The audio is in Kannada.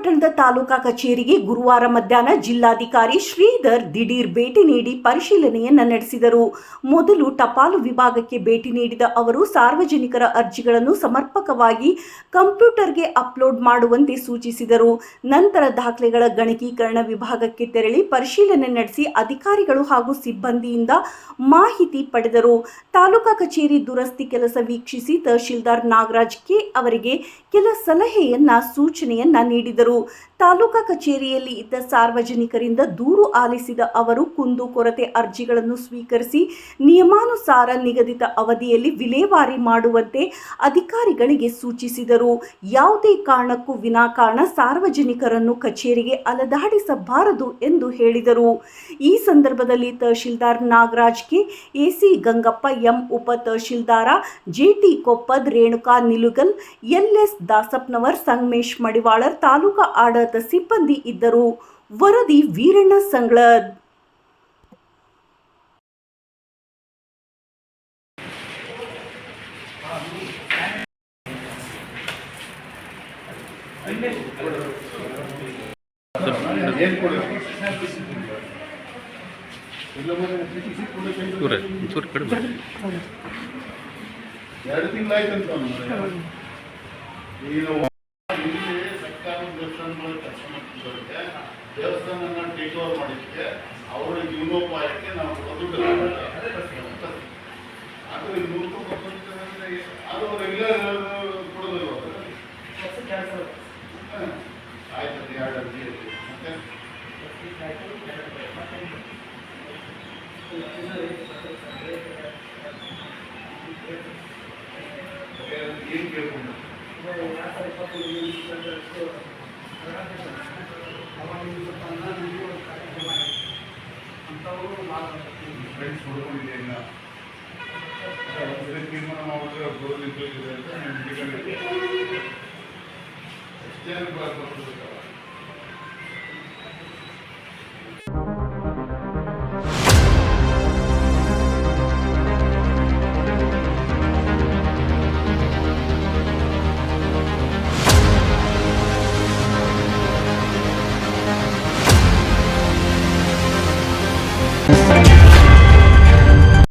ಪಟ್ಟಣದ ತಾಲೂಕಾ ಕಚೇರಿಗೆ ಗುರುವಾರ ಮಧ್ಯಾಹ್ನ ಜಿಲ್ಲಾಧಿಕಾರಿ ಶ್ರೀಧರ್ ದಿಢೀರ್ ಭೇಟಿ ನೀಡಿ ಪರಿಶೀಲನೆಯನ್ನ ನಡೆಸಿದರು. ಮೊದಲು ಟಪಾಲು ವಿಭಾಗಕ್ಕೆ ಭೇಟಿ ನೀಡಿದ ಅವರು ಸಾರ್ವಜನಿಕರ ಅರ್ಜಿಗಳನ್ನು ಸಮರ್ಪಕವಾಗಿ ಕಂಪ್ಯೂಟರ್ಗೆ ಅಪ್ಲೋಡ್ ಮಾಡುವಂತೆ ಸೂಚಿಸಿದರು. ನಂತರ ದಾಖಲೆಗಳ ಗಣಕೀಕರಣ ವಿಭಾಗಕ್ಕೆ ತೆರಳಿ ಪರಿಶೀಲನೆ ನಡೆಸಿ ಅಧಿಕಾರಿಗಳು ಹಾಗೂ ಸಿಬ್ಬಂದಿಯಿಂದ ಮಾಹಿತಿ ಪಡೆದರು. ತಾಲೂಕಾ ಕಚೇರಿ ದುರಸ್ತಿ ಕೆಲಸ ವೀಕ್ಷಿಸಿ ತಹಶೀಲ್ದಾರ್ ನಾಗರಾಜ್ ಕೆ ಅವರಿಗೆ ಕೆಲ ಸಲಹೆಯನ್ನ ಸೂಚನೆಯನ್ನ ನೀಡಿದರು. ತಾಲೂಕಾ ಕಚೇರಿಯಲ್ಲಿ ಇದ್ದ ಸಾರ್ವಜನಿಕರಿಂದ ದೂರು ಆಲಿಸಿದ ಅವರು ಕುಂದುಕೊರತೆ ಅರ್ಜಿಗಳನ್ನು ಸ್ವೀಕರಿಸಿ ನಿಯಮಾನುಸಾರ ನಿಗದಿತ ಅವಧಿಯಲ್ಲಿ ವಿಲೇವಾರಿ ಮಾಡುವಂತೆ ಅಧಿಕಾರಿಗಳಿಗೆ ಸೂಚಿಸಿದರು. ಯಾವುದೇ ಕಾರಣಕ್ಕೂ ವಿನಾಕಾರಣ ಸಾರ್ವಜನಿಕರನ್ನು ಕಚೇರಿಗೆ ಅಲದಾಡಿಸಬಾರದು ಎಂದು ಹೇಳಿದರು. ಈ ಸಂದರ್ಭದಲ್ಲಿ tahsildar Nagaraj K, AC Gangappa M, ಉಪ ತಹಶೀಲ್ದಾರ ಜೆಟಿ ಕೊಪ್ಪದ್, ರೇಣುಕಾ ನಿಲುಗಲ್, ಎಲ್ಎಸ್ ದಾಸಪ್ಪನವರ್, ಸಂಗಮೇಶ್ ಮಡಿವಾಳರ್, ತಾಲೂಕಾ ಆಡಳಿತ ಸಿಬ್ಬಂದಿ ಇದ್ದರು. ವರದಿ ವೀರಣ್ಣ ಸಂಗ್ಳದ್. ದೇವಸ್ಥಾನ ಟೇಕ್ ಓವರ್ ಮಾಡಿದ್ದಕ್ಕೆ ಅವರ ಜೀವನೋಪಾಯಕ್ಕೆ ನಾವು ದುಡ್ಡು ಆದರೆ 100 ರೂಪಾಯಿ ಅದು ರೆಗ್ಯುಲರ್ ಕೊಡೋದಿಲ್ಲ. ಆಯ್ತು, 2 ಅರ್ಜಿ ಮತ್ತೆ ಏನು ಕೇಳ್ಕೊಂಡು ಫ್ರೆಂಡ್ಸ್ ನೋಡ್ಕೊಂಡಿದೆ ಇಲ್ಲ ತೀರ್ಮಾನ ಮಾಡಿದ್ರೆ ಬರೋದಿಲ್ಲ. ಎಷ್ಟೇ